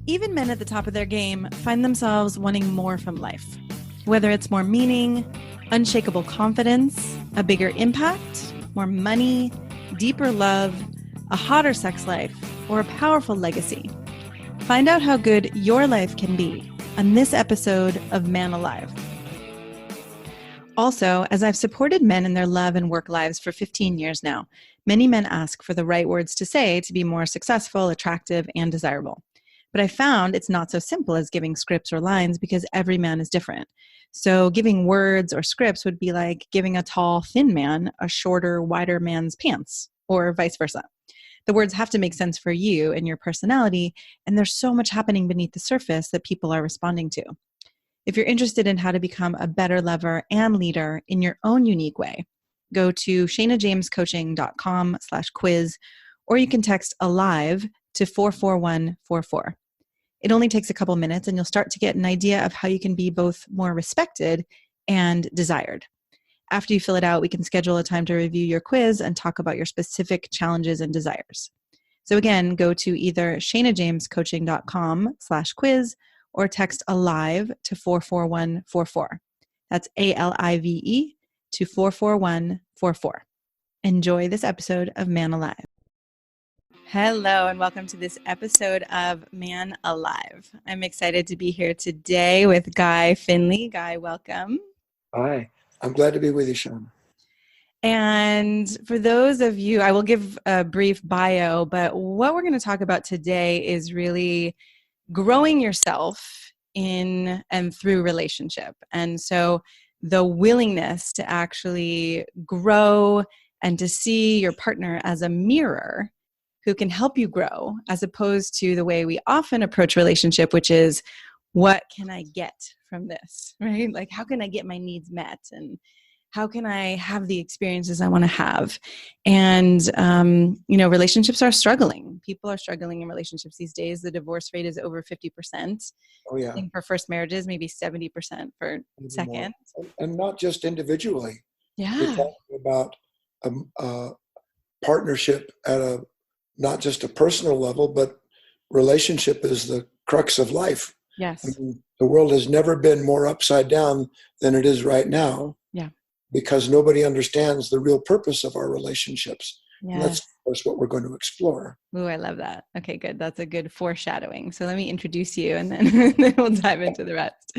Even men at the top of their game find themselves wanting more from life. Whether it's more meaning, unshakable confidence, a bigger impact, more money, deeper love, a hotter sex life, or a powerful legacy. Find out how good your life can be on this episode of Man Alive. Also, as I've supported men in their love and work lives for 15 years now, many men ask for the right words to say to be more successful, attractive, and desirable. But I found it's not so simple as giving scripts or lines because every man is different. So giving words or scripts would be like giving a tall, thin man a shorter, wider man's pants, or vice versa. The words have to make sense for you and your personality, and there's so much happening beneath the surface that people are responding to. If you're interested in how to become a better lover and leader in your own unique way, go to shanajamescoaching.com/quiz, or you can text ALIVE to 44144. It only takes a couple minutes and you'll start to get an idea of how you can be both more respected and desired. After you fill it out, we can schedule a time to review your quiz and talk about your specific challenges and desires. So again, go to either shanajamescoaching.com/quiz or text ALIVE to 44144. That's ALIVE to 44144. Enjoy this episode of Man Alive. Hello, and welcome to this episode of Man Alive. I'm excited to be here today with Guy Finley. Guy, welcome. Hi, I'm glad to be with you, Sean. And for those of you, I will give a brief bio, but what we're going to talk about today is really growing yourself in and through relationship. And so the willingness to actually grow and to see your partner as a mirror who can help you grow, as opposed to the way we often approach relationship, which is, what can I get from this, right? Like, how can I get my needs met? And how can I have the experiences I want to have? And, relationships are struggling. People are struggling in relationships these days. The divorce rate is over 50%. Oh, yeah. I think for first marriages, maybe 70% for second. And not just individually. Yeah. We're talking about a partnership at not just a personal level, but relationship is the crux of life. Yes. I mean, the world has never been more upside down than it is right now. Yeah. Because nobody understands the real purpose of our relationships. Yes. And that's, of course, what we're going to explore. Ooh, I love that. Okay, good. That's a good foreshadowing. So let me introduce you and then we'll dive into the rest.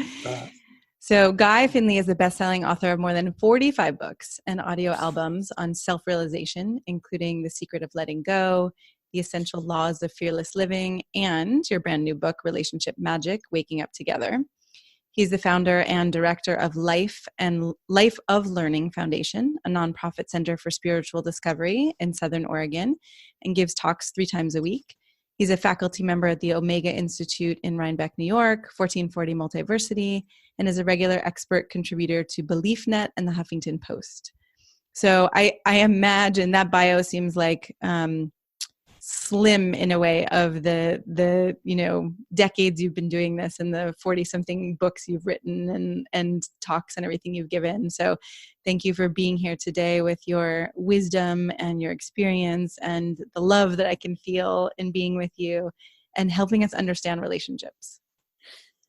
So Guy Finley is the best-selling author of more than 45 books and audio albums on self-realization, including The Secret of Letting Go, The Essential Laws of Fearless Living, and your brand new book, Relationship Magic, Waking Up Together. He's the founder and director of Life of Learning Foundation, a nonprofit center for spiritual discovery in Southern Oregon, and gives talks 3 times a week. He's a faculty member at the Omega Institute in Rhinebeck, New York, 1440 Multiversity, and is a regular expert contributor to BeliefNet and the Huffington Post. So I imagine that bio seems like slim in a way of the decades you've been doing this and the 40-something books you've written and talks and everything you've given. So thank you for being here today with your wisdom and your experience and the love that I can feel in being with you and helping us understand relationships.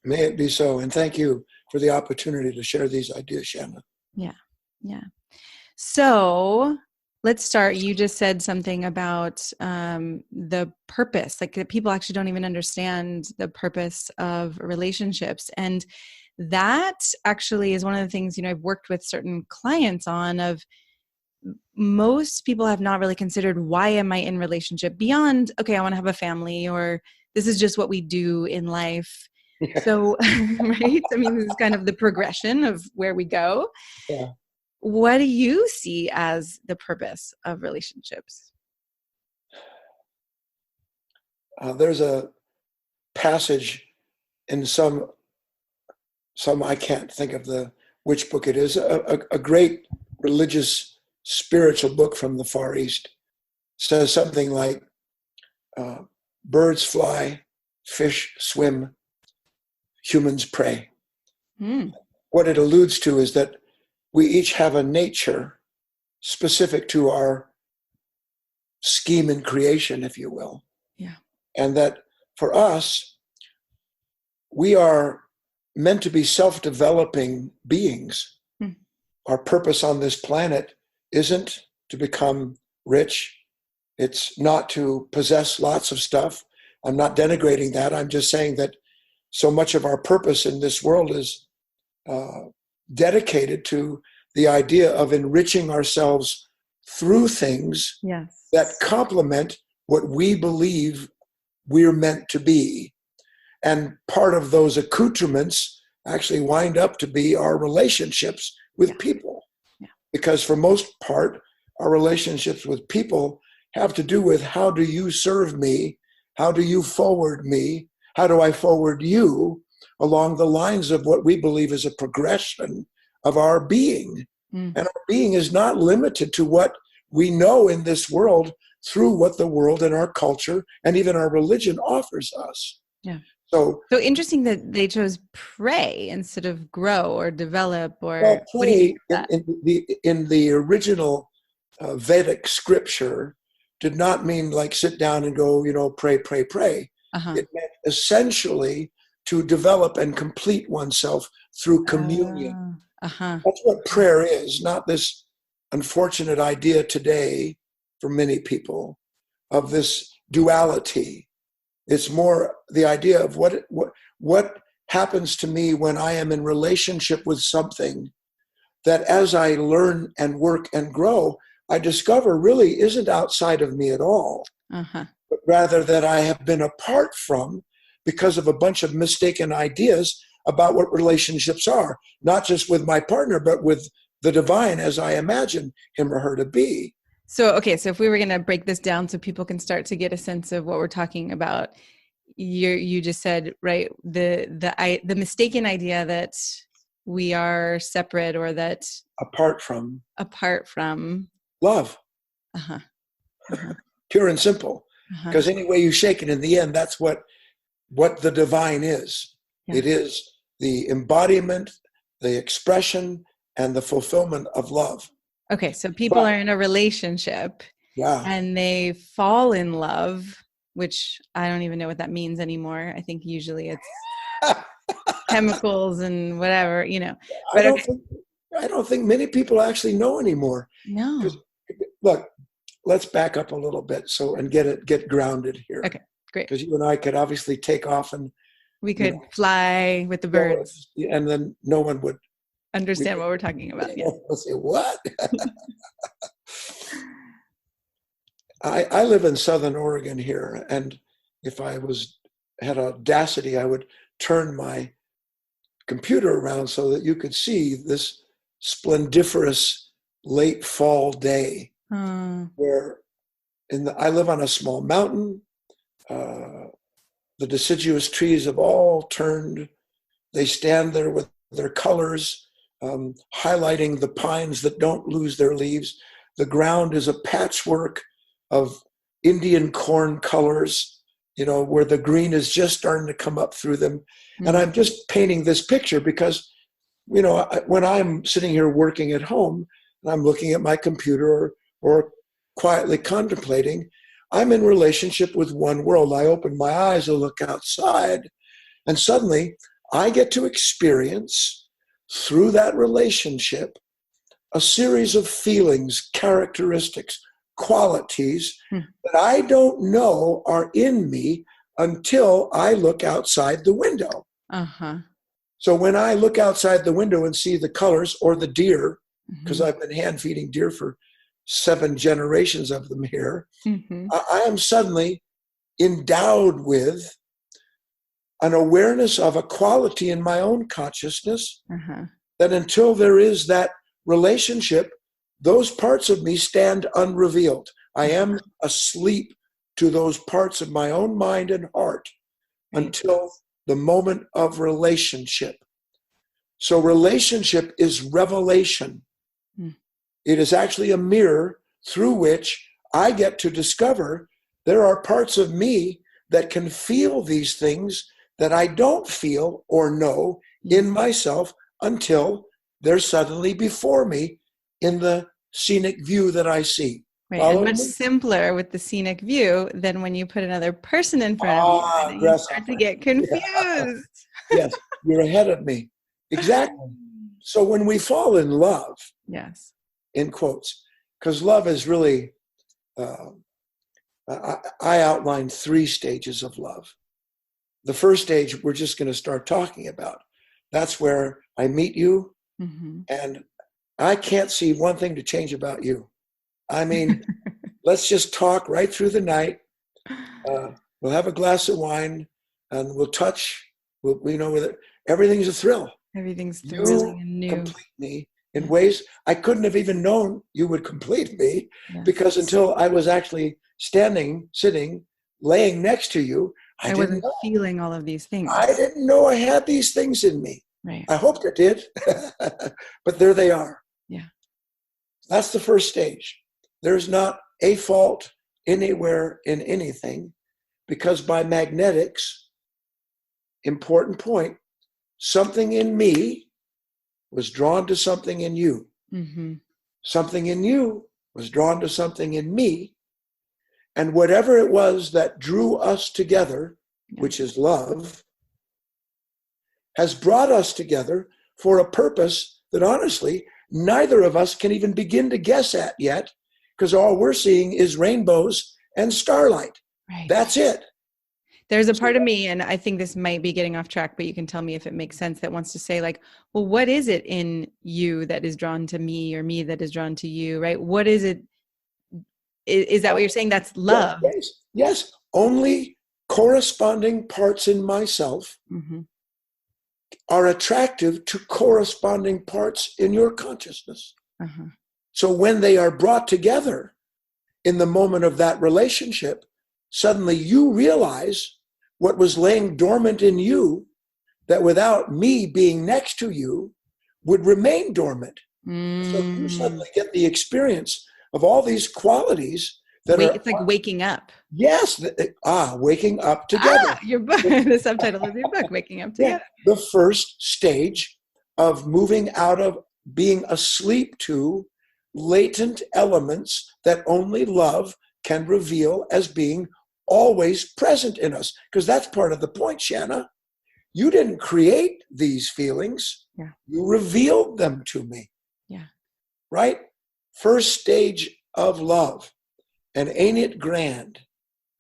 May it be so. And thank you for the opportunity to share these ideas, Shanna. Yeah. So let's start. You just said something about the purpose, like that people actually don't even understand the purpose of relationships. And that actually is one of the things, I've worked with certain clients on. Of most people have not really considered, why am I in relationship beyond, okay, I want to have a family, or this is just what we do in life. Yeah. So, right? I mean, this is kind of the progression of where we go. Yeah. What do you see as the purpose of relationships? There's a passage in some I can't think of which book it is, a great religious spiritual book from the Far East, says something like, birds fly, fish swim, humans pray. What it alludes to is that we each have a nature specific to our scheme in creation, if you will. Yeah. And that for us, we are meant to be self-developing beings. Our purpose on this planet isn't to become rich. It's not to possess lots of stuff. I'm not denigrating that. I'm just saying that so much of our purpose in this world is dedicated to the idea of enriching ourselves through things that complement what we believe we're meant to be. And part of those accoutrements actually wind up to be our relationships with people. Because for most part, our relationships with people have to do with how do you serve me? How do you forward me? How do I forward you along the lines of what we believe is a progression of our being? And our being is not limited to what we know in this world through what the world and our culture and even our religion offers us. So interesting that they chose pray instead of grow or develop or. Well, pray in the original Vedic scripture did not mean like sit down and go, pray, pray, pray. It meant essentially to develop and complete oneself through communion. That's what prayer is, not this unfortunate idea today for many people of this duality. It's more the idea of what happens to me when I am in relationship with something that as I learn and work and grow, I discover really isn't outside of me at all, but rather that I have been apart from because of a bunch of mistaken ideas about what relationships are, not just with my partner, but with the divine as I imagine him or her to be. So if we were going to break this down so people can start to get a sense of what we're talking about, you just said, right, the mistaken idea that we are separate or that apart from love. Pure and simple. Because any way you shake it, in the end, that's what the divine is. It is the embodiment, the expression, and the fulfillment of love. Okay, so people are in a relationship and they fall in love, which I don't even know what that means anymore. I think usually it's chemicals and whatever, But I don't think many people actually know anymore. No. Look, let's back up a little bit and get grounded here. Okay, great. Because you and I could obviously take off and we could fly with the birds. And then no one would understand what we're talking about. Let's say, what? I live in Southern Oregon here, and if I had audacity, I would turn my computer around so that you could see this splendiferous late fall day where I live on a small mountain. The deciduous trees have all turned. They stand there with their colors, highlighting the pines that don't lose their leaves. The ground is a patchwork of Indian corn colors, where the green is just starting to come up through them. And I'm just painting this picture because, when I'm sitting here working at home and I'm looking at my computer or quietly contemplating, I'm in relationship with one world. I open my eyes, I look outside, and suddenly I get to experience through that relationship a series of feelings, characteristics, qualities that I don't know are in me until I look outside the window. So when I look outside the window and see the colors or the deer, because I've been hand feeding deer for 7 generations of them here, I am suddenly endowed with an awareness of a quality in my own consciousness that until there is that relationship, those parts of me stand unrevealed. I am asleep to those parts of my own mind and heart until the moment of relationship. So relationship is revelation. It is actually a mirror through which I get to discover there are parts of me that can feel these things that I don't feel or know in myself until they're suddenly before me in the scenic view that I see. Right, and much simpler with the scenic view than when you put another person in front of you and you start to get confused. Yes, you're ahead of me. Exactly. So when we fall in love, Yes. in quotes, because love is really, uh, I outlined 3 stages of love. The first stage we're just going to start talking about. That's where I meet you, Mm-hmm. and I can't see one thing to change about you. I mean, let's just talk right through the night. We'll have a glass of wine, and we'll touch. Everything's a thrill. Everything's thrilling You and new. complete me in Yeah. ways I couldn't have even known you would complete me, Yes. because until I was actually standing, sitting, laying next to you, I didn't wasn't know. feeling all of these things. I didn't know I had these things in me. Right. I hoped I did, but there they are. Yeah. That's the first stage. There's not a fault anywhere in anything, because by magnetics, important point, something in me was drawn to something in you. Mm-hmm. Something in you was drawn to something in me. And whatever it was that drew us together, which is love, has brought us together for a purpose that honestly, neither of us can even begin to guess at yet, because all we're seeing is rainbows and starlight. Right. That's it. There's a part of me, and I think this might be getting off track, but you can tell me if it makes sense, that wants to say like, well, what is it in you that is drawn to me, or me that is drawn to you, right? What is it? Is that what you're saying? That's love. Yes. Only corresponding parts in myself Mm-hmm. are attractive to corresponding parts in your consciousness. Uh-huh. So when they are brought together in the moment of that relationship, suddenly you realize what was laying dormant in you, that without me being next to you would remain dormant. So you suddenly get the experience of all these qualities that are. It's like waking up. Yes. Waking up together. Your book, the subtitle of your book, Waking Up Together. Yeah, the first stage of moving out of being asleep to latent elements that only love can reveal as being always present in us. Because that's part of the point, Shanna. You didn't create these feelings. Yeah. You revealed them to me. Yeah. Right? First stage of love. And ain't it grand?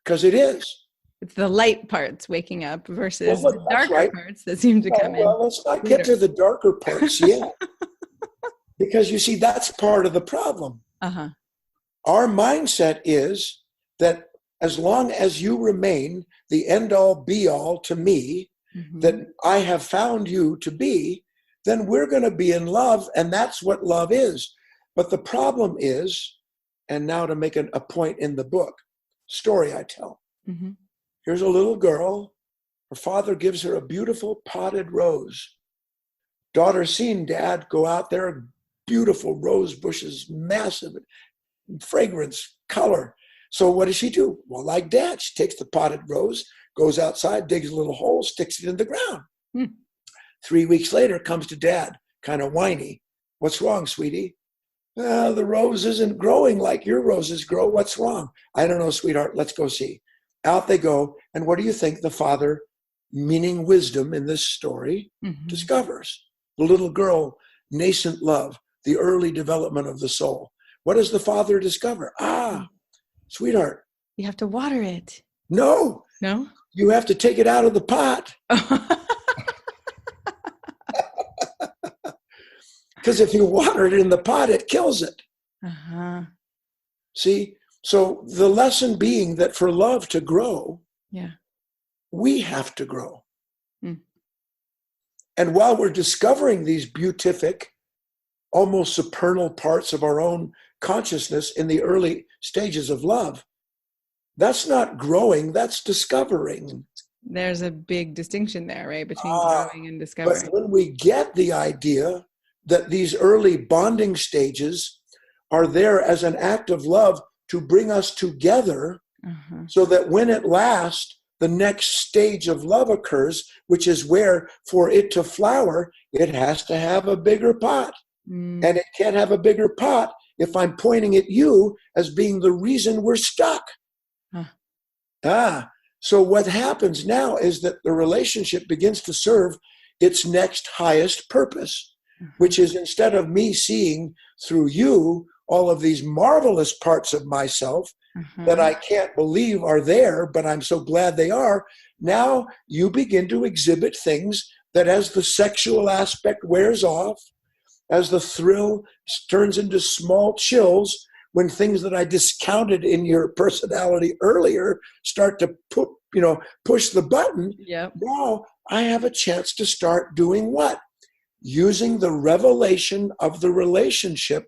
Because it is. It's the light parts waking up versus Well, the darker parts that seem to come in. Well, let's not get to the darker parts yet. Because you see, that's part of the problem. Uh-huh. Our mindset is that as long as you remain the end-all be-all to me, Mm-hmm. that I have found you to be, then we're going to be in love, and that's what love is. But the problem is, and now to make a point in the book, story I tell. Mm-hmm. Here's a little girl. Her father gives her a beautiful potted rose. Daughter seen dad go out there, beautiful rose bushes, massive, fragrance, color. So what does she do? Well, like dad, she takes the potted rose, goes outside, digs a little hole, sticks it in the ground. 3 weeks later, comes to dad, kind of whiny. What's wrong, sweetie? The rose isn't growing like your roses grow. What's wrong? I don't know, sweetheart. Let's go see. Out they go. And what do you think the father, meaning wisdom in this story, discovers? The little girl, nascent love, the early development of the soul. What does the father discover? Sweetheart. You have to water it. No. You have to take it out of the pot. Because if you water it in the pot, it kills it. Uh-huh. See? So the lesson being that for love to grow, we have to grow. And while we're discovering these beatific, almost supernal parts of our own consciousness in the early stages of love, that's not growing, that's discovering. There's a big distinction there, right? Between growing and discovering. But when we get the idea that these early bonding stages are there as an act of love to bring us together, so that when at last the next stage of love occurs, which is where for it to flower, it has to have a bigger pot. And it can't have a bigger pot if I'm pointing at you as being the reason we're stuck. So what happens now is that the relationship begins to serve its next highest purpose, which is, instead of me seeing through you all of these marvelous parts of myself that I can't believe are there, but I'm so glad they are, now you begin to exhibit things that, as the sexual aspect wears off, as the thrill turns into small chills, when things that I discounted in your personality earlier start to push the button, now I have a chance to start doing what? Using the revelation of the relationship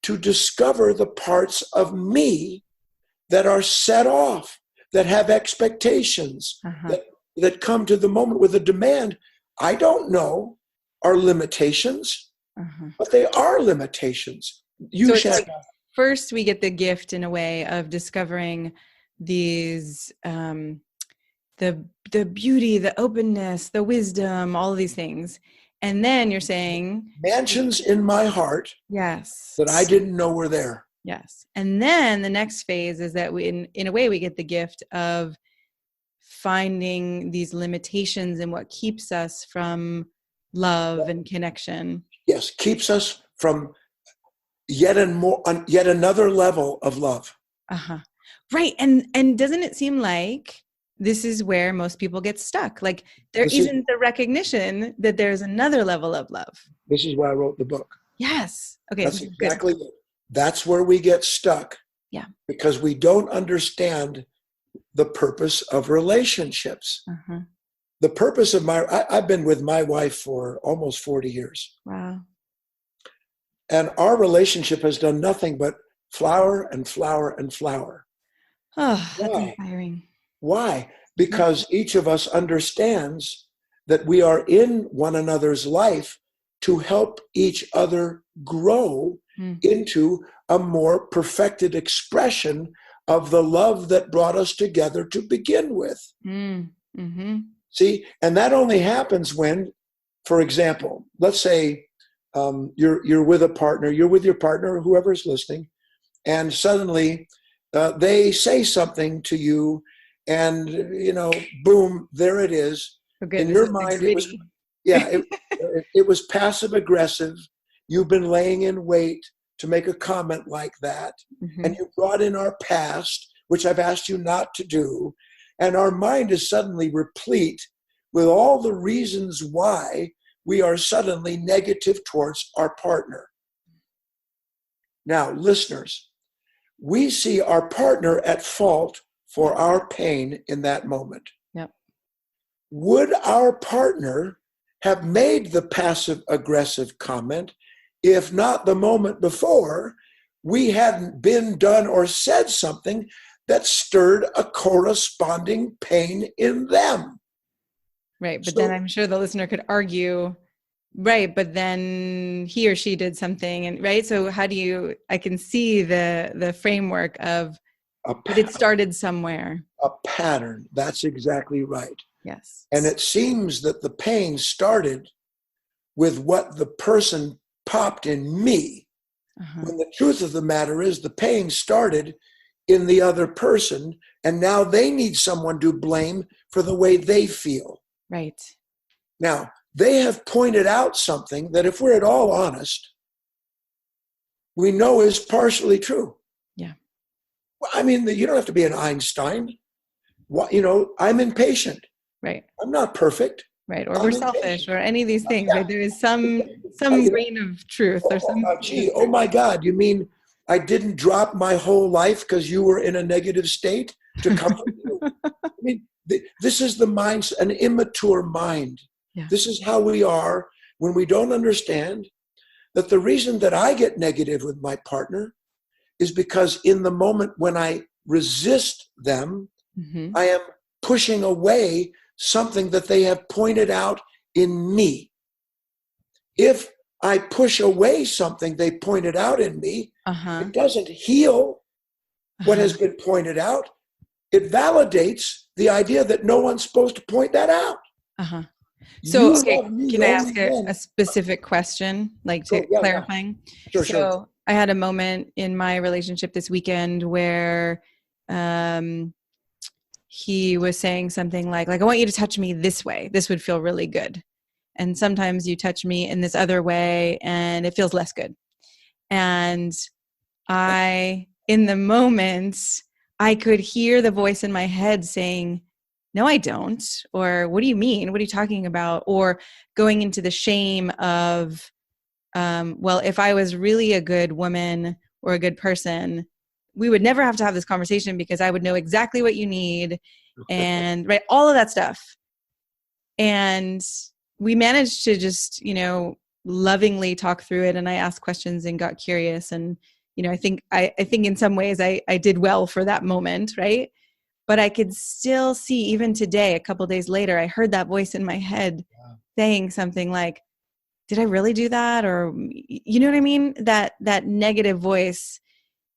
to discover the parts of me that are set off, that have expectations, that come to the moment with a demand. I don't know are limitations, but they are limitations. So it's like, first we get the gift, in a way, of discovering these, the beauty, the openness, the wisdom, all of these things. And then you're saying mansions in my heart, yes, that I didn't know were there. Yes. And then the next phase is that we, in a way, we get the gift of finding these limitations in what keeps us from love and connection. Yes, keeps us from yet another level of love. Right. And doesn't it seem like this is where most people get stuck? Like, there isn't the recognition that there's another level of love. This is why I wrote the book. Yes. Okay. That's exactly it. That's where we get stuck. Yeah. Because we don't understand the purpose of relationships. The purpose of I've been with my wife for almost 40 years. Wow. And our relationship has done nothing but flower and flower and flower. Oh, that's inspiring. Why? Because each of us understands that we are in one another's life to help each other grow into a more perfected expression of the love that brought us together to begin with. See, and that only happens when, for example, let's say you're with a partner, you're with your partner, whoever's listening, and suddenly they say something to you, and boom, there it is. In your mind, it was it was passive aggressive. You've been laying in wait to make a comment like that, and you brought in our past, which I've asked you not to do, and our mind is suddenly replete with all the reasons why we are suddenly negative towards our partner. Now, listeners, we see our partner at fault for our pain in that moment. Would our partner have made the passive-aggressive comment if not the moment before we hadn't been, done, or said something that stirred a corresponding pain in them? Right, but then I'm sure the listener could argue, right, but then he or she did something, and right, so how do you, I can see the framework of, but it started somewhere. A pattern, that's exactly right. Yes. And it seems that the pain started with what the person popped in me, when the truth of the matter is the pain started in the other person, and now they need someone to blame for the way they feel. Right. Now, they have pointed out something that, if we're at all honest, we know is partially true. Yeah. I mean, you don't have to be an Einstein. I'm impatient. Right. I'm not perfect. Right. Or we're selfish, or any of these things. Right? There is some grain of truth. Or some. Oh my God! You mean I didn't drop my whole life because you were in a negative state to comfort you? I mean, this is the mind, an immature mind. Yeah. This is how we are when we don't understand that the reason that I get negative with my partner is because in the moment when I resist them, I am pushing away something that they have pointed out in me. If I push away something they pointed out in me, it doesn't heal what has been pointed out. It validates the idea that no one's supposed to point that out. So, okay, can I ask a specific question, like to clarifying? Sure. I had a moment in my relationship this weekend where he was saying something like, I want you to touch me this way. This would feel really good. And sometimes you touch me in this other way and it feels less good. And in the moment, I could hear the voice in my head saying, no, I don't. Or what do you mean? What are you talking about? Or going into the shame of, well, if I was really a good woman or a good person, we would never have to have this conversation because I would know exactly what you need and right, all of that stuff. And we managed to just, lovingly talk through it. And I asked questions and got curious. And, I think in some ways I did well for that moment. Right. But I could still see, even today, a couple of days later, I heard that voice in my head saying something like, did I really do that? Or, you know what I mean? That negative voice.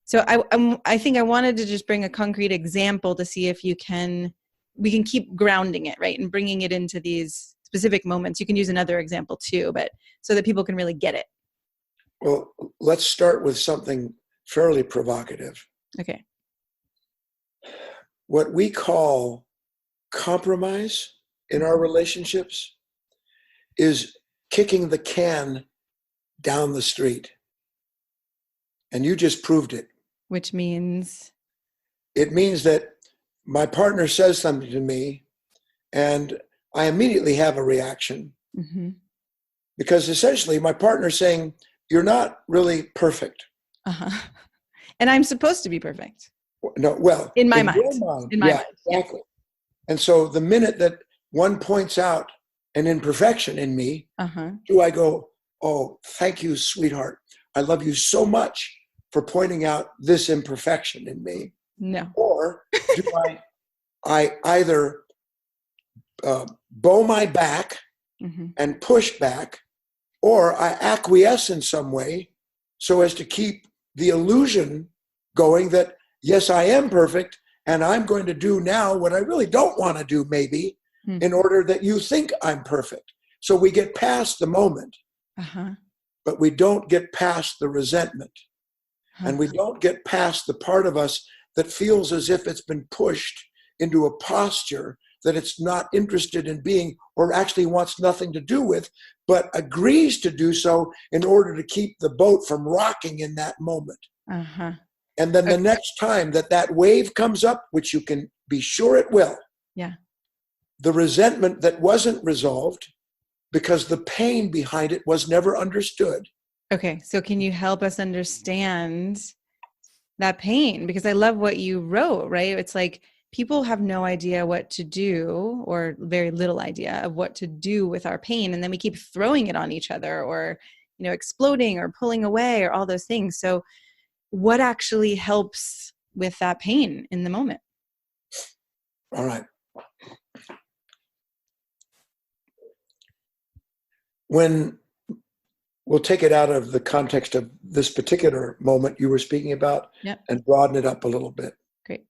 So I think I wanted to just bring a concrete example to see if we can keep grounding it, right? And bringing it into these specific moments. You can use another example too, but so that people can really get it. Well, let's start with something fairly provocative. Okay. What we call compromise in our relationships is kicking the can down the street. And you just proved it. Which means? It means that my partner says something to me and I immediately have a reaction. Mm-hmm. Because essentially my partner's saying, you're not really perfect. Uh-huh. And I'm supposed to be perfect. No, well, in my mind. In my mind. Exactly. Yeah. And so the minute that one points out an imperfection in me, do I go, oh, thank you, sweetheart. I love you so much for pointing out this imperfection in me. No. Or do I either bow my back and push back, or I acquiesce in some way so as to keep the illusion going that, yes, I am perfect, and I'm going to do now what I really don't want to do, maybe, in order that you think I'm perfect. So we get past the moment, but we don't get past the resentment. And we don't get past the part of us that feels as if it's been pushed into a posture that it's not interested in being, or actually wants nothing to do with, but agrees to do so in order to keep the boat from rocking in that moment. And then the next time that wave comes up, which you can be sure it will, the resentment that wasn't resolved because the pain behind it was never understood. Okay, so can you help us understand that pain? Because I love what you wrote, right? It's like people have no idea what to do, or very little idea of what to do with our pain. And then we keep throwing it on each other, or, exploding or pulling away, or all those things. So what actually helps with that pain in the moment? All right. We'll take it out of the context of this particular moment you were speaking about and broaden it up a little bit. Great.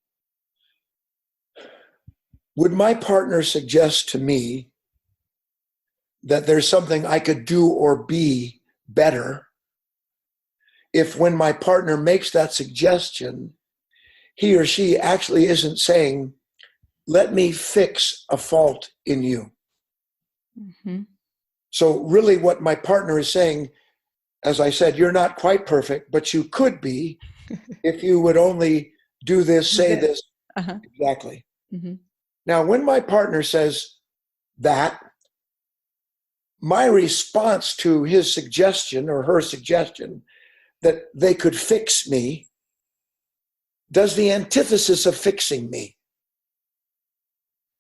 Would my partner suggest to me that there's something I could do or be better if, when my partner makes that suggestion, he or she actually isn't saying, let me fix a fault in you? So really what my partner is saying, as I said, you're not quite perfect, but you could be if you would only do this, say this. Exactly. Now, when my partner says that, my response to his suggestion or her suggestion that they could fix me does the antithesis of fixing me.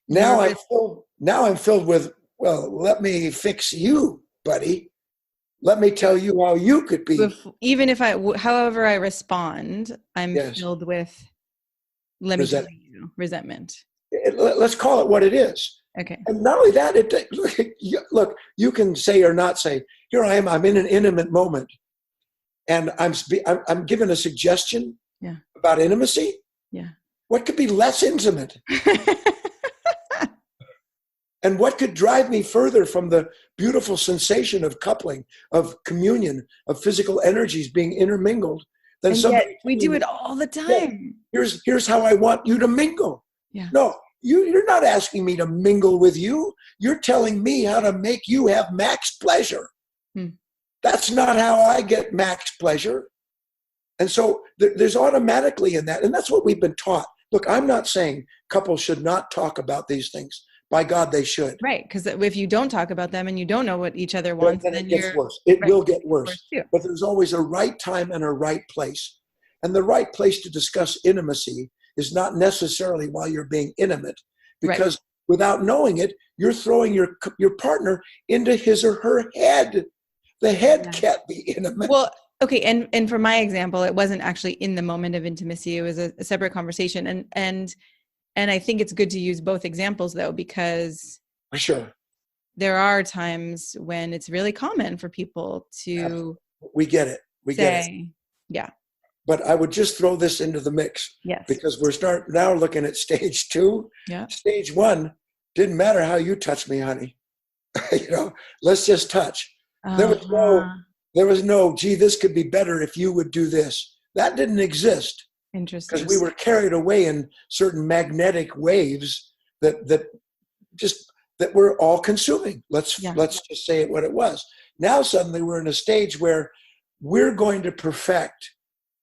Now I'm filled with, well, let me fix you, buddy. Let me tell you how you could be. Even if however I respond, I'm filled with, let me tell you, resentment. Let's call it what it is. Okay. And not only that, look, you can say or not say, here I am, I'm in an intimate moment. And I'm given a suggestion about intimacy. Yeah. What could be less intimate? And what could drive me further from the beautiful sensation of coupling, of communion, of physical energies being intermingled than and somebody? Yet we do it all the time. Here's how I want you to mingle. Yeah. No, You're not asking me to mingle with you. You're telling me how to make you have max pleasure. Hmm. That's not how I get max pleasure. And so there's automatically in that, and that's what we've been taught. Look, I'm not saying couples should not talk about these things. By God, they should. Right, because if you don't talk about them and you don't know what each other wants, then it gets worse. Right. Will get worse. Too. But there's always a right time and a right place. And the right place to discuss intimacy is not necessarily while you're being intimate, because without knowing it, you're throwing your partner into his or her head. The head can't be intimate. Well, okay, and for my example, it wasn't actually in the moment of intimacy. It was a separate conversation, and I think it's good to use both examples though, because for sure there are times when it's really common for people to we get it. Get it. Yeah. But I would just throw this into the mix. Yes. Because we're now looking at stage 2. Yeah. Stage 1, didn't matter how you touched me, honey. Let's just touch. There was no, gee, this could be better if you would do this. That didn't exist. Interesting. Because we were carried away in certain magnetic waves that were all consuming. Let's just say it what it was. Now suddenly we're in a stage where we're going to perfect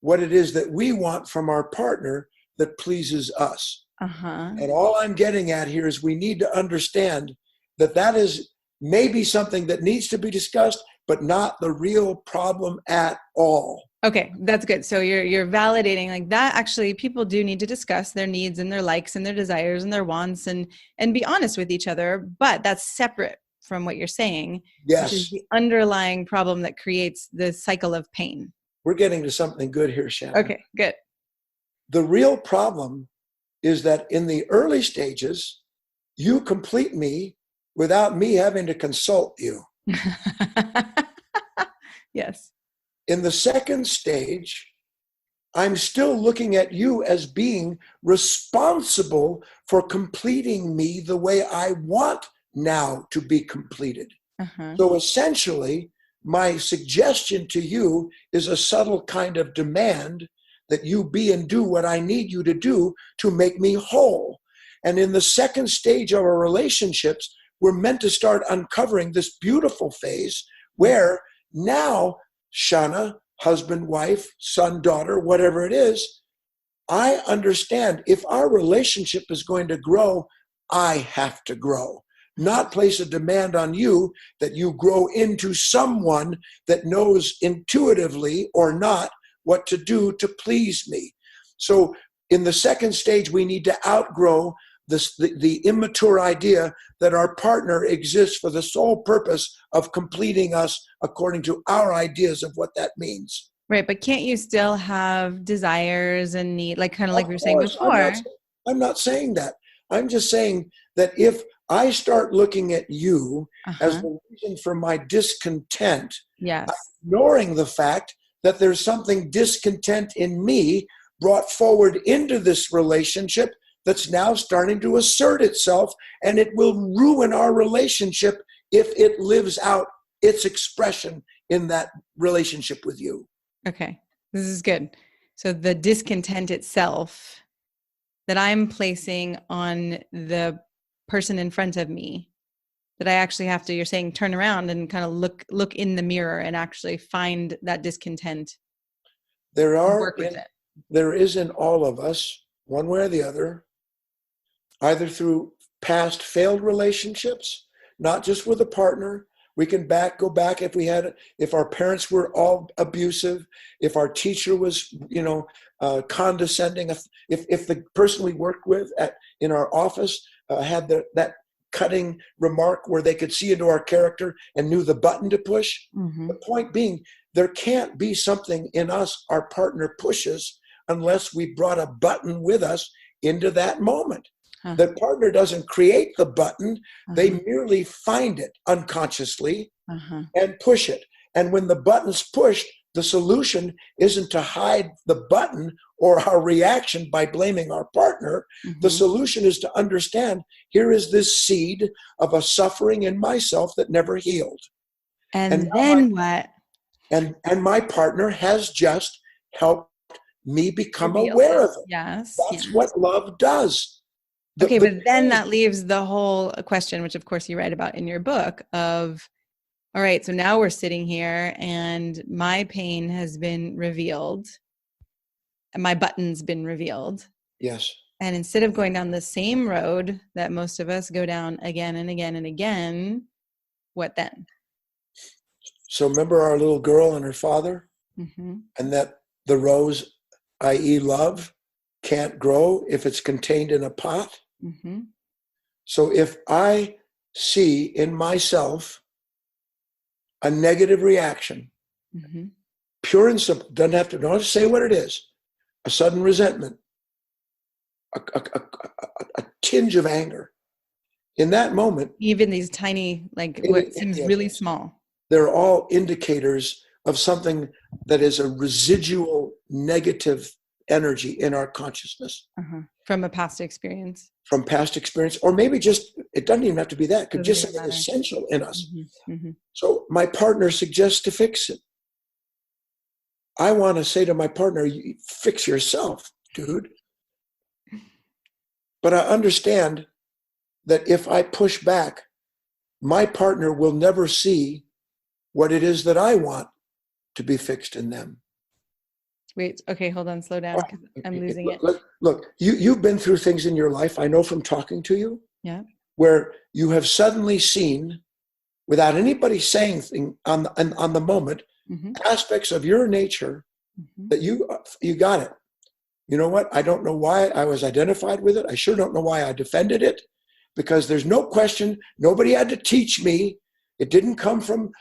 what it is that we want from our partner that pleases us. And all I'm getting at here is we need to understand that is maybe something that needs to be discussed, but not the real problem at all. Okay, that's good. So you're validating like that. Actually, people do need to discuss their needs and their likes and their desires and their wants and be honest with each other. But that's separate from what you're saying, yes, which is the underlying problem that creates the cycle of pain. We're getting to something good here, Shannon. Okay, good. The real problem is that in the early stages, you complete me without me having to consult you. Yes. In the second stage, I'm still looking at you as being responsible for completing me the way I want now to be completed. So essentially, my suggestion to you is a subtle kind of demand that you be and do what I need you to do to make me whole. And in the second stage of our relationships, we're meant to start uncovering this beautiful phase where now, Shana, husband, wife, son, daughter, whatever it is, I understand if our relationship is going to grow, I have to grow. Not place a demand on you that you grow into someone that knows intuitively or not what to do to please me. So in the second stage, we need to outgrow the immature idea that our partner exists for the sole purpose of completing us according to our ideas of what that means. Right, but can't you still have desires and need, like kind of like we were saying before? I'm not saying that. I'm just saying that if I start looking at you as the reason for my discontent, yes, ignoring the fact that there's something discontent in me brought forward into this relationship that's now starting to assert itself, and it will ruin our relationship if it lives out its expression in that relationship with you. Okay, this is good. So the discontent itself that I'm placing on the person in front of me, that I actually have to, you're saying, turn around and kind of look in the mirror and actually find that discontent. Work with it. There is in all of us, one way or the other, either through past failed relationships, not just with a partner. We can go back if our parents were all abusive, if our teacher was, condescending, if the person we worked with in our office had that cutting remark where they could see into our character and knew the button to push. The point being, there can't be something in us our partner pushes unless we brought a button with us into that moment. The partner doesn't create the button. They merely find it unconsciously and push it. And when the button's pushed, the solution isn't to hide the button or our reaction by blaming our partner. The solution is to understand, here is this seed of a suffering in myself that never healed. And then what? And my partner has just helped me become aware of it. Yes. That's what love does. Okay, but then that leaves the whole question, which of course you write about in your book, of, all right, so now we're sitting here and my pain has been revealed and my button's been revealed. Yes. And instead of going down the same road that most of us go down again and again and again, what then? So remember our little girl and her father? Mm-hmm. And that the rose, i.e. love, can't grow if it's contained in a pot? Mm-hmm. So if I see in myself a negative reaction, Mm-hmm. pure and simple, don't have to say what it is, a sudden resentment, a tinge of anger, in that moment, Even these tiny, like what seems really small, they're all indicators of something that is a residual negative energy in our consciousness. From a past experience. From past experience, or maybe just, it doesn't even have to be that, it could just be matter. essential in us. Mm-hmm. Mm-hmm. So my partner suggests to fix it. I want to say to my partner, fix yourself, dude. But I understand that if I push back, my partner will never see what it is that I want to be fixed in them. Wait, okay, hold on, slow down, because I'm losing it. Look, you've been through things in your life, I know from talking to you, yeah, where you have suddenly seen, without anybody saying thing on the moment, mm-hmm. aspects of your nature mm-hmm. that you got it. You know what? I don't know why I was identified with it. I sure don't know why I defended it, because there's no question. Nobody had to teach me. It didn't come from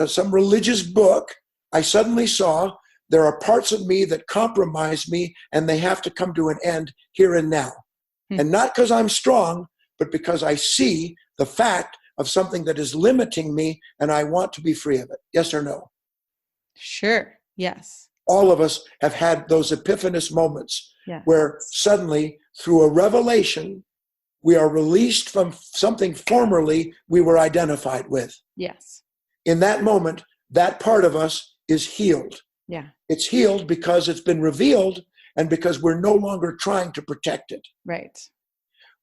some religious book. I suddenly saw there are parts of me that compromise me, and they have to come to an end here and now. Mm-hmm. And not because I'm strong, but because I see the fact of something that is limiting me, and I want to be free of it. Yes or no? Sure. Yes. All of us have had those epiphanous moments where suddenly, through a revelation, we are released from something formerly we were identified with. Yes. In that moment, that part of us is healed. Yeah. It's healed because it's been revealed and because we're no longer trying to protect it. Right.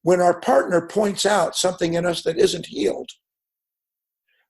When our partner points out something in us that isn't healed,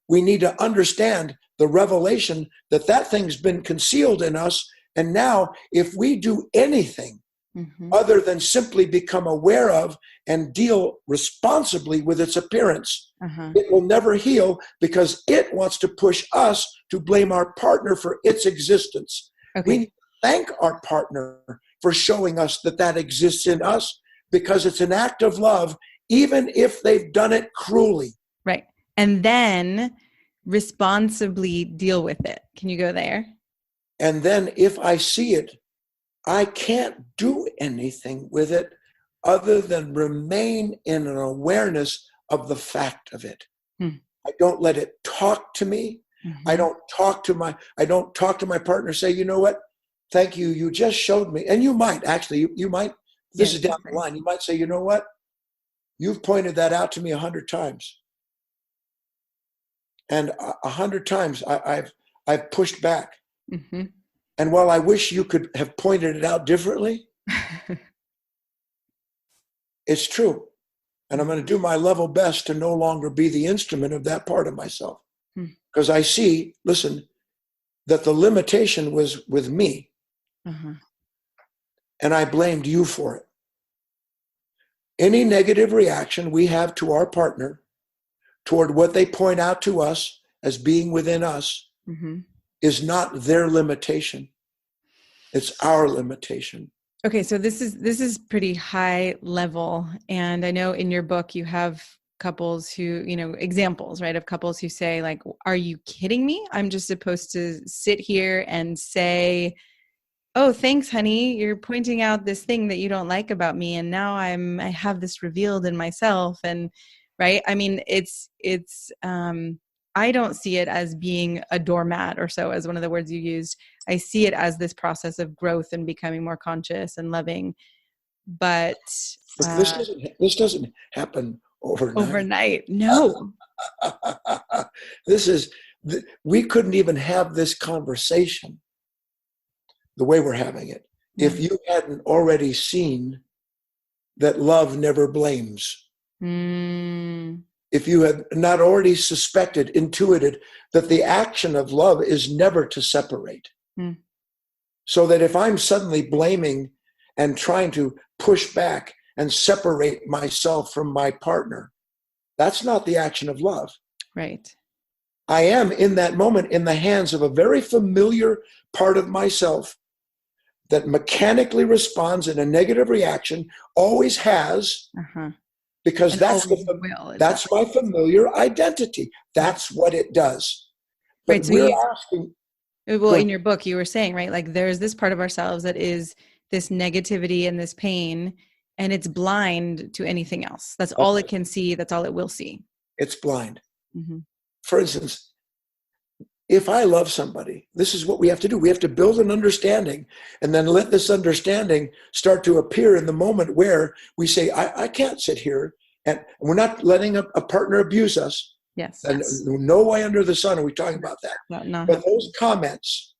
we need to understand the revelation that that thing's been concealed in us. And now, if we do anything mm-hmm. other than simply become aware of and deal responsibly with its appearance, it will never heal, because it wants to push us to blame our partner for its existence. Okay. We thank our partner for showing us that that exists in us, because it's an act of love, even if they've done it cruelly. Right. And then responsibly deal with it. Can you go there? And then if I see it, I can't do anything with it other than remain in an awareness of the fact of it. I don't let it talk to me. Mm-hmm. I don't talk to my partner, say, you know what? Thank you. You just showed me. And you might actually, you might, this is down the line. You might say, you know what? You've pointed that out to me 100 times. And 100 times I've pushed back. Mm-hmm. And while I wish you could have pointed it out differently, it's true. And I'm going to do my level best to no longer be the instrument of that part of myself. Because I see, listen, that the limitation was with me. And I blamed you for it. Any negative reaction we have to our partner toward what they point out to us as being within us is not their limitation. It's our limitation. Okay, so this is pretty high level. And I know in your book you have couples who, examples, right, of couples who say like, are you kidding me? I'm just supposed to sit here and say, oh, thanks, honey. You're pointing out this thing that you don't like about me. And now I have this revealed in myself. And right. I mean, it's I don't see it as being a doormat or so, as one of the words you used. I see it as this process of growth and becoming more conscious and loving. But this doesn't happen overnight. Overnight, no. We couldn't even have this conversation the way we're having it if you hadn't already seen that love never blames. Mm. If you had not already suspected, intuited that the action of love is never to separate. Mm. So that if I'm suddenly blaming and trying to push back and separate myself from my partner, that's not the action of love. Right. I am in that moment in the hands of a very familiar part of myself that mechanically responds in a negative reaction, always has, because And that's always will, is that's my familiar identity. That's what it does. But right. So we're you, asking. well, in your book, you were saying, right, like there's this part of ourselves that is this negativity and this pain, and it's blind to anything else. That's all it can see. That's all it will see. It's blind. Mm-hmm. For instance, if I love somebody, this is what we have to do. We have to build an understanding and then let this understanding start to appear in the moment where we say, I can't sit here, and we're not letting a partner abuse us. Yes. And no way under the sun are we talking about that. But those comments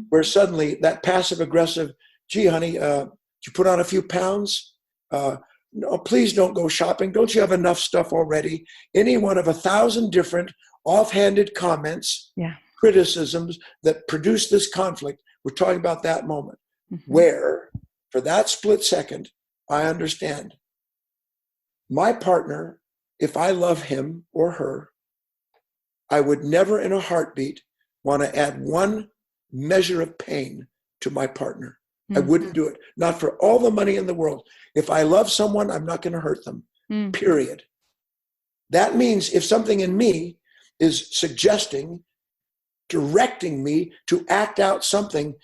where suddenly that passive aggressive, gee, honey, did you put on a few pounds? No, please don't go shopping. Don't you have enough stuff already? Any one of 1,000 different offhanded comments, criticisms that produce this conflict. We're talking about that moment where, for that split second, I understand my partner, if I love him or her, I would never in a heartbeat want to add one measure of pain to my partner. I wouldn't do it. Not for all the money in the world. If I love someone, I'm not going to hurt them, period. That means if something in me is suggesting, directing me to act out something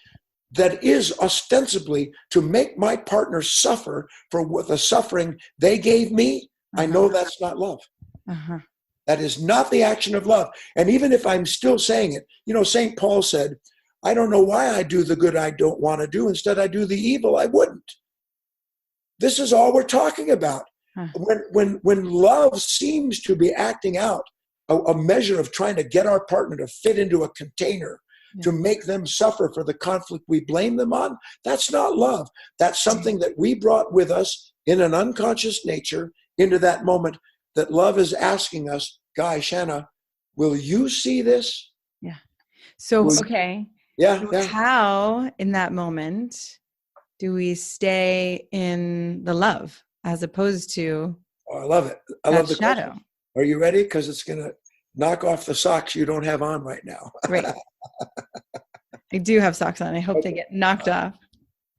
that is ostensibly to make my partner suffer for what the suffering they gave me, I know that's not love. That is not the action of love. And even if I'm still saying it, St. Paul said, I don't know why I do the good I don't want to do. Instead, I do the evil I wouldn't. This is all we're talking about. When love seems to be acting out a measure of trying to get our partner to fit into a container, to make them suffer for the conflict we blame them on, that's not love. That's something that we brought with us in an unconscious nature into that moment that love is asking us, Guy, Shanna, will you see this? Yeah. So, okay. How in that moment do we stay in the love as opposed to I love it. I love the shadow. Question. Are you ready? Because it's going to knock off the socks you don't have on right now. Great. I do have socks on. I hope they get knocked off.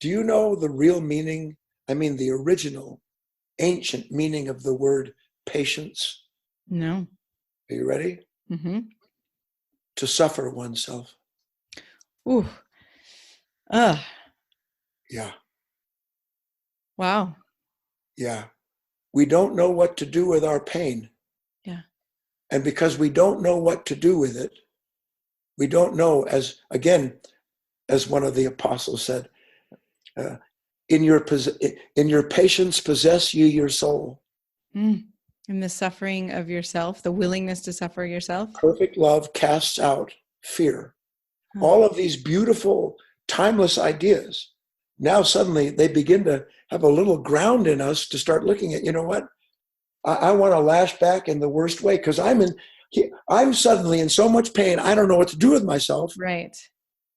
Do you know the real meaning? I mean, the original ancient meaning of the word patience? No. Are you ready? To suffer oneself. Ooh. Yeah. Wow. Yeah. We don't know what to do with our pain. Yeah. And because we don't know what to do with it, we don't know, as one of the apostles said, in your patience possess you your soul. In the suffering of yourself, the willingness to suffer yourself. Perfect love casts out fear. All of these beautiful, timeless ideas, now suddenly they begin to have a little ground in us to start looking at, you know what? I want to lash back in the worst way because I'm suddenly in so much pain, I don't know what to do with myself. Right.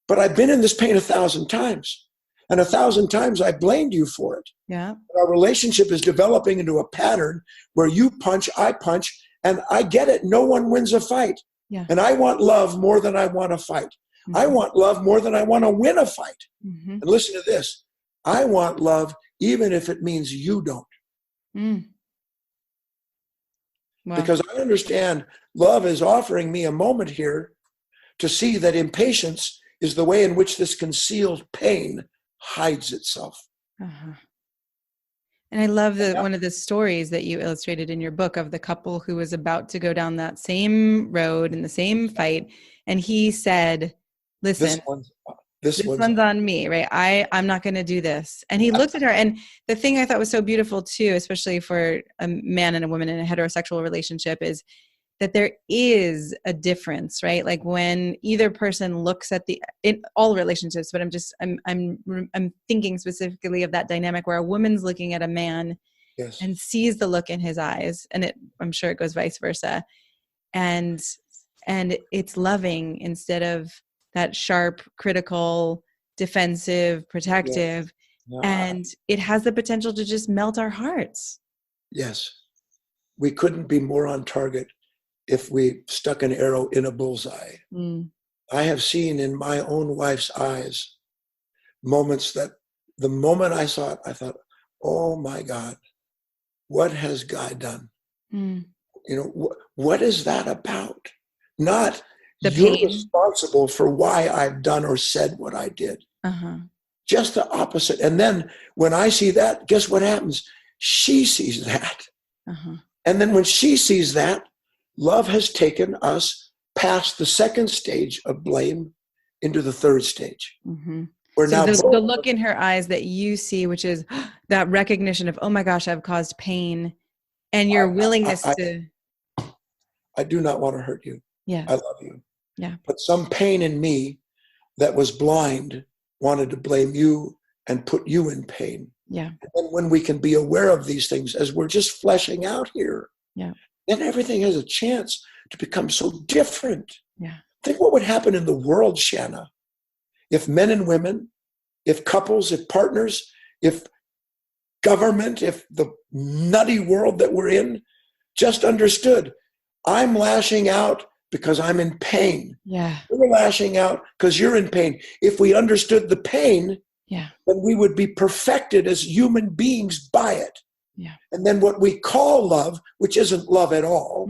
But I've been in this pain 1,000 times. And 1,000 times I blamed you for it. Yeah. Our relationship is developing into a pattern where you punch, I punch, and I get it. No one wins a fight. Yeah. And I want love more than I want to fight. I want love more than I want to win a fight. And listen to this. I want love even if it means you don't. Wow. Because I understand love is offering me a moment here to see that impatience is the way in which this concealed pain hides itself. And I love one of the stories that you illustrated in your book of the couple who was about to go down that same road in the same fight. And he said, listen, this one's on me, right? I'm not going to do this. And he looked at her. And the thing I thought was so beautiful too, especially for a man and a woman in a heterosexual relationship, is that there is a difference, right? Like when either person looks at in all relationships, but I'm thinking specifically of that dynamic where a woman's looking at a man Yes. and sees the look in his eyes, and I'm sure it goes vice versa. And it's loving instead of that sharp, critical, defensive, protective. Yeah. And it has the potential to just melt our hearts. Yes. We couldn't be more on target if we stuck an arrow in a bullseye. I have seen in my own wife's eyes moments that the moment I saw it, I thought, oh my God, what has God done? What is that about? Not the you're pain. Responsible for why I've done or said what I did. Just the opposite. And then when I see that, guess what happens? She sees that. And then when she sees that, love has taken us past the second stage of blame into the third stage. So now the look in her eyes that you see, which is that recognition of, oh my gosh, I've caused pain, and your willingness to. I do not want to hurt you. Yeah. I love you. Yeah. But some pain in me that was blind wanted to blame you and put you in pain. Yeah. And when we can be aware of these things as we're just fleshing out here, then everything has a chance to become so different. Yeah. Think what would happen in the world, Shanna, if men and women, if couples, if partners, if government, if the nutty world that we're in just understood, I'm lashing out because I'm in pain. Yeah. You're lashing out because you're in pain. If we understood the pain, then we would be perfected as human beings by it. Yeah. And then what we call love, which isn't love at all,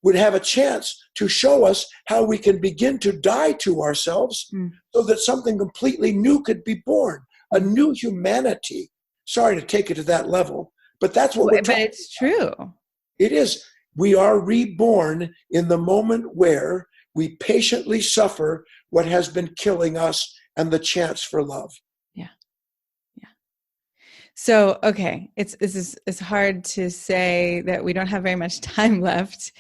would have a chance to show us how we can begin to die to ourselves so that something completely new could be born, a new humanity. Sorry to take it to that level, but that's what we're talking about. But it's true. It is. We are reborn in the moment where we patiently suffer what has been killing us and the chance for love. Yeah. Yeah. So, okay, it's hard to say that we don't have very much time left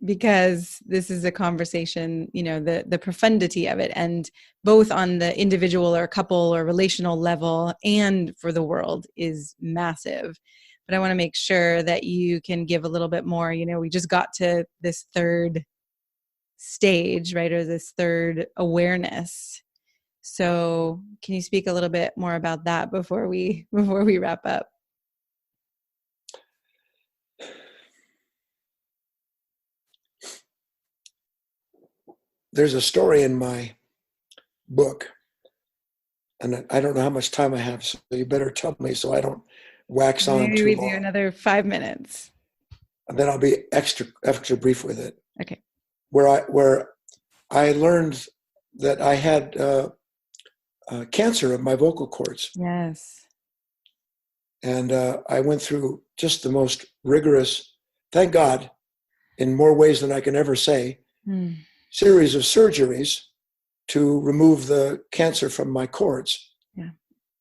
because this is a conversation, the profundity of it, and both on the individual or couple or relational level and for the world is massive. But I want to make sure that you can give a little bit more. We just got to this third stage, right? Or this third awareness. So can you speak a little bit more about that before we wrap up? There's a story in my book, and I don't know how much time I have, so you better tell me so I don't wax on Maybe too we long. do another 5 minutes. And then I'll be extra brief with it. Okay. Where I learned that I had cancer of my vocal cords. Yes. And I went through just the most rigorous, thank God, in more ways than I can ever say, series of surgeries to remove the cancer from my cords. Yeah.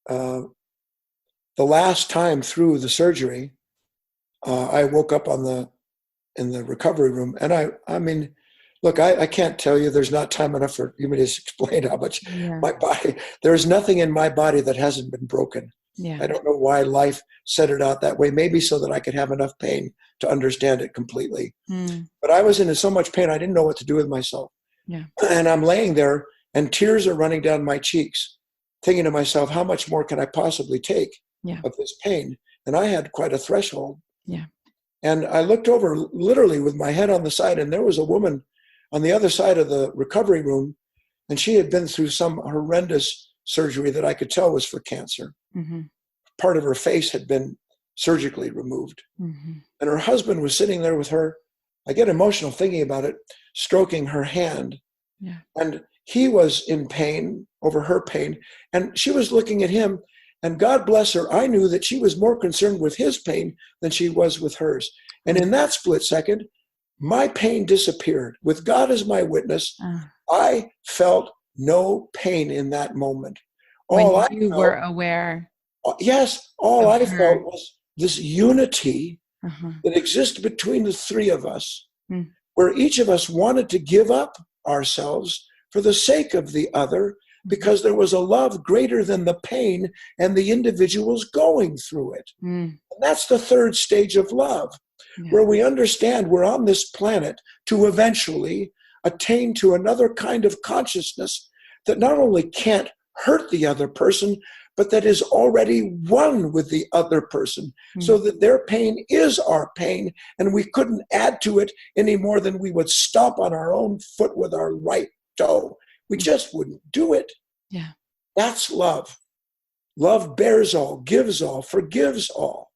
The last time through the surgery, I woke up in the recovery room, and I mean, look, I can't tell you. There's not time enough for you to explain how much my body. There's nothing in my body that hasn't been broken. Yeah. I don't know why life set it out that way. Maybe so that I could have enough pain to understand it completely. But I was in so much pain, I didn't know what to do with myself. Yeah. And I'm laying there, and tears are running down my cheeks, thinking to myself, how much more can I possibly take of this pain? And I had quite a threshold. Yeah. And I looked over literally with my head on the side, and there was a woman on the other side of the recovery room, and she had been through some horrendous surgery that I could tell was for cancer. Part of her face had been surgically removed. And her husband was sitting there with her. I get emotional thinking about it, stroking her hand. Yeah. And he was in pain over her pain, and she was looking at him. And God bless her, I knew that she was more concerned with his pain than she was with hers. And in that split second, my pain disappeared. With God as my witness, I felt no pain in that moment. When you were aware. Yes, all I felt was this unity that exists between the three of us, where each of us wanted to give up ourselves for the sake of the other, because there was a love greater than the pain and the individuals going through it. Mm. And that's the third stage of love, Yeah. where we understand we're on this planet to eventually attain to another kind of consciousness that not only can't hurt the other person, but that is already one with the other person, so that their pain is our pain, and we couldn't add to it any more than we would stomp on our own foot with our right toe. We just wouldn't do it. Yeah. That's love. Love bears all, gives all, forgives all.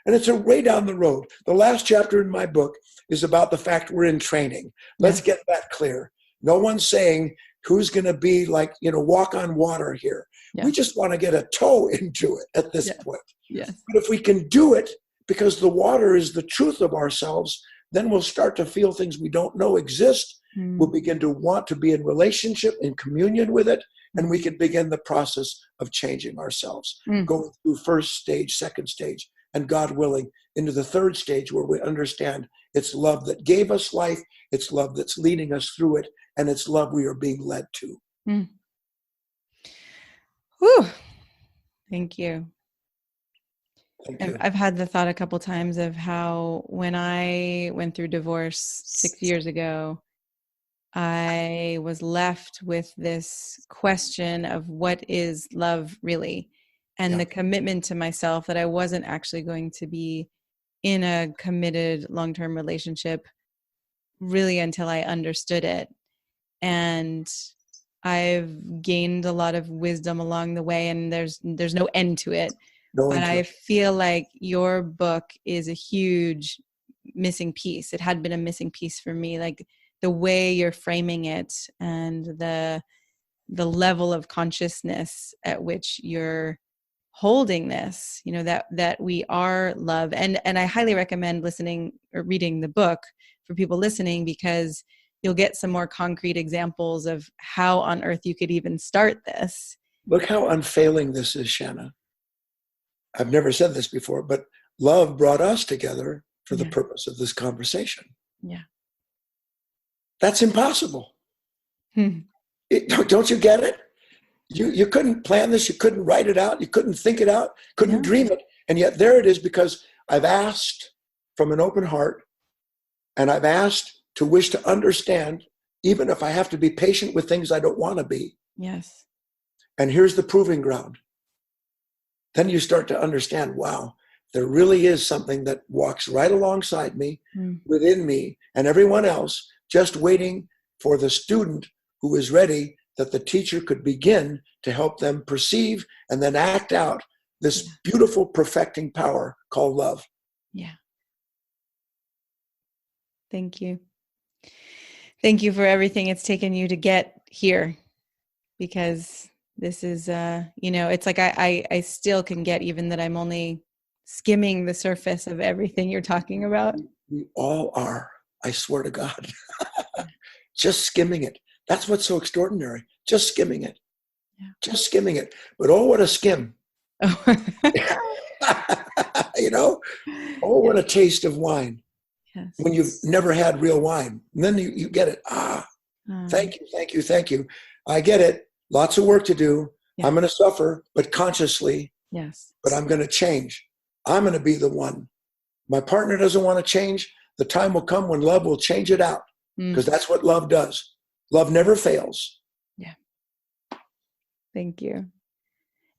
And it's a way down the road. The last chapter in my book is about the fact we're in training. Let's get that clear. No one's saying who's going to be like, walk on water here. Yeah. We just want to get a toe into it at this point. Yes. But if we can do it because the water is the truth of ourselves, then we'll start to feel things we don't know exist. We'll begin to want to be in relationship, in communion with it, and we can begin the process of changing ourselves, going through first stage, second stage, and God willing, into the third stage where we understand it's love that gave us life, it's love that's leading us through it, and it's love we are being led to. Whew. Thank you. Thank you. I've had the thought a couple times of how when I went through divorce 6 years ago, I was left with this question of what is love really? And the commitment to myself that I wasn't actually going to be in a committed long-term relationship really until I understood it. And I've gained a lot of wisdom along the way, and there's no end to it. But I feel like your book is a huge missing piece. It had been a missing piece for me, like the way you're framing it and the level of consciousness at which you're holding this, that we are love. And I highly recommend listening or reading the book for people listening, because you'll get some more concrete examples of how on earth you could even start this. Look how unfailing this is, Shanna. I've never said this before, but love brought us together for the purpose of this conversation. Yeah. That's impossible. Don't you get it? You couldn't plan this. You couldn't write it out. You couldn't think it out. Couldn't dream it. And yet there it is, because I've asked from an open heart, and I've asked to wish to understand, even if I have to be patient with things I don't want to be. Yes. And here's the proving ground. Then you start to understand, wow, there really is something that walks right alongside me, within me, and everyone else, just waiting for the student who is ready, that the teacher could begin to help them perceive and then act out this beautiful perfecting power called love. Yeah. Thank you. Thank you for everything it's taken you to get here, because this is, it's like I still can get, even that I'm only skimming the surface of everything you're talking about. We all are, I swear to God. Just skimming it. That's what's so extraordinary. Just skimming it. Yeah. Just skimming it. But oh, what a skim. Oh, what a taste of wine. Yes. When you've never had real wine. And then you get it. Thank you. I get it. Lots of work to do. Yeah. I'm going to suffer, but consciously. Yes. But I'm going to change. I'm going to be the one. My partner doesn't want to change. The time will come when love will change it out, because that's what love does. Love never fails. Yeah. Thank you.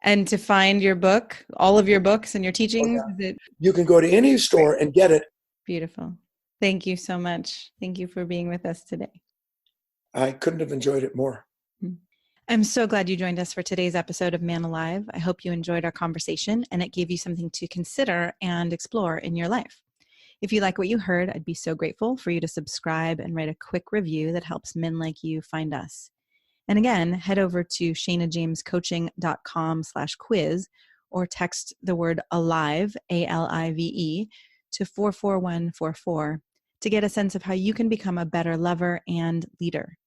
And to find your book, all of your books and your teachings, you can go to any store and get it. Beautiful. Thank you so much. Thank you for being with us today. I couldn't have enjoyed it more. I'm so glad you joined us for today's episode of Man Alive. I hope you enjoyed our conversation and it gave you something to consider and explore in your life. If you like what you heard, I'd be so grateful for you to subscribe and write a quick review that helps men like you find us. And again, head over to shanajamescoaching.com/quiz or text the word ALIVE, ALIVE, to 44144 to get a sense of how you can become a better lover and leader.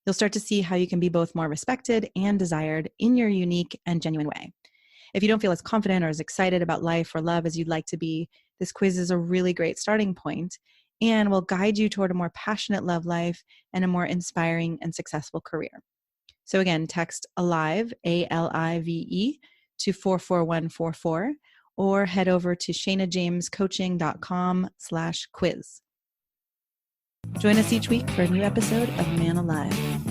You'll start to see how you can be both more respected and desired in your unique and genuine way. If you don't feel as confident or as excited about life or love as you'd like to be, this quiz is a really great starting point and will guide you toward a more passionate love life and a more inspiring and successful career. So again, text ALIVE, ALIVE, to 44144, or head over to ShaynaJamesCoaching.com/quiz. Join us each week for a new episode of Man Alive.